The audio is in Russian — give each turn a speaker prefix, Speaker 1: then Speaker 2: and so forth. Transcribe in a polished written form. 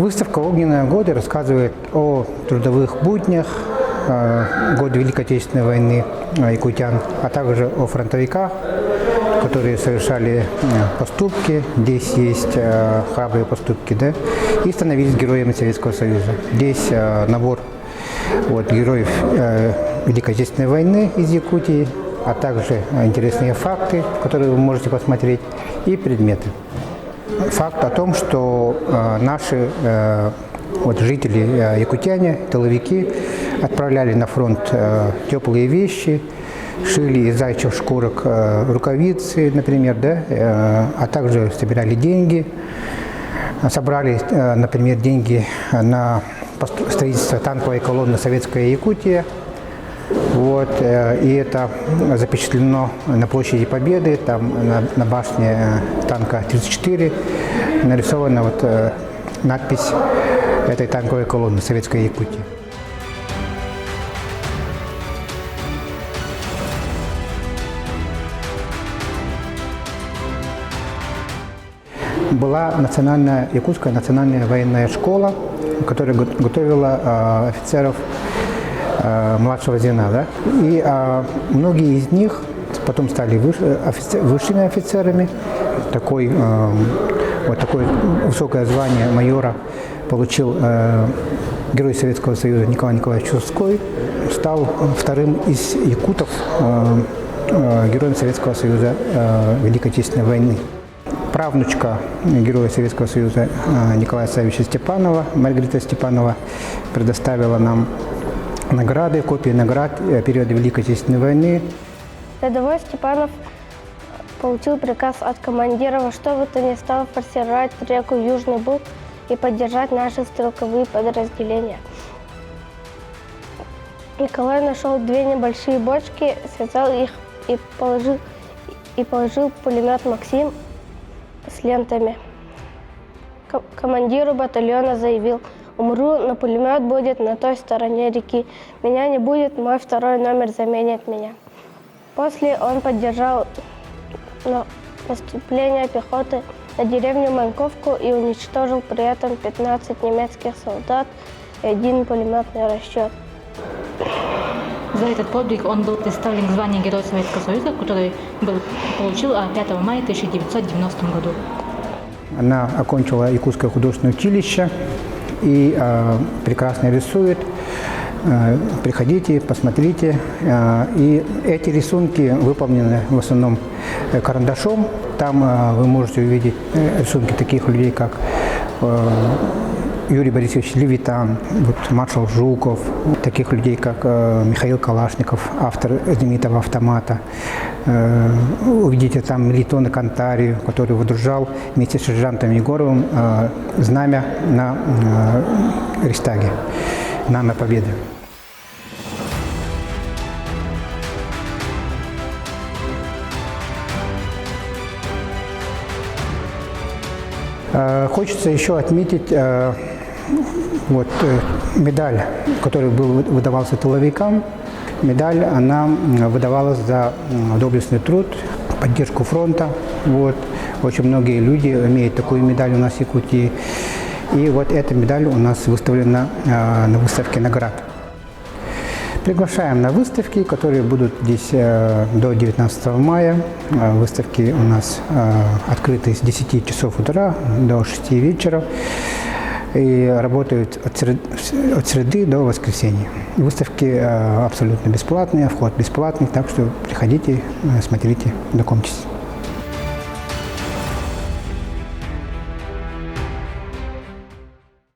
Speaker 1: Выставка «Огненные годы» рассказывает о трудовых буднях года Великой Отечественной войны якутян, а также о фронтовиках, которые совершали поступки, здесь есть храбрые поступки, да, и становились героями Советского Союза. Здесь набор героев Великой Отечественной войны из Якутии, а также интересные факты, которые вы можете посмотреть, и предметы. Факт о том, что наши жители якутяне, тыловики, отправляли на фронт теплые вещи, шили из зайчих шкурок рукавицы, например, да, а также собирали деньги, собрали, например, деньги на строительство танковой колонны «Советская Якутия». И это запечатлено на площади Победы, там на башне танка 34 нарисована надпись этой танковой колонны «Советская Якутия». Была якутская национальная военная школа, которая готовила офицеров младшего звена, да? И многие из них потом стали высшими офицерами. Такое высокое звание майора получил герой Советского Союза Николай Николаевич Чурской, стал вторым из якутов героем Советского Союза Великой Отечественной войны. Правнучка героя Советского Союза Николая Савича Степанова, Маргарита Степанова, предоставила нам награды, копии наград периода Великой Отечественной войны.
Speaker 2: Рядовой Степанов получил приказ от командира во что бы то ни стало форсировать реку Южный Буг и поддержать наши стрелковые подразделения. Николай нашел две небольшие бочки, связал их и положил пулемет «Максим» с лентами. Командиру батальона заявил: «Умру, но пулемет будет на той стороне реки. Меня не будет, мой второй номер заменит меня». После он поддержал наступление пехоты на деревню Маньковку и уничтожил при этом 15 немецких солдат и один пулеметный расчет.
Speaker 3: За этот подвиг он был представлен к званию Героя Советского Союза, который получил 5 мая 1990 году.
Speaker 1: Она окончила Якутское художественное училище и прекрасно рисует. Приходите, посмотрите. И эти рисунки выполнены в основном карандашом. Там вы можете увидеть рисунки таких людей, как Юрий Борисович Левитан, маршал Жуков, таких людей, как Михаил Калашников, автор знаменитого «Автомата». Увидите там Мелитона Кантарию, который выдружал вместе с сержантом Егоровым знамя на Рейхстаге, знамя Победы. Хочется еще отметить медаль, которая выдавался тыловикам. Медаль, она выдавалась за доблестный труд, поддержку фронта. Очень многие люди имеют такую медаль у нас в Якутии. И эта медаль у нас выставлена на выставке наград. Приглашаем на выставки, которые будут здесь до 19 мая. Выставки у нас открыты с 10 часов утра до 6 вечера и работают от среды до воскресенья. Выставки абсолютно бесплатные, вход бесплатный, так что приходите, смотрите, знакомьтесь.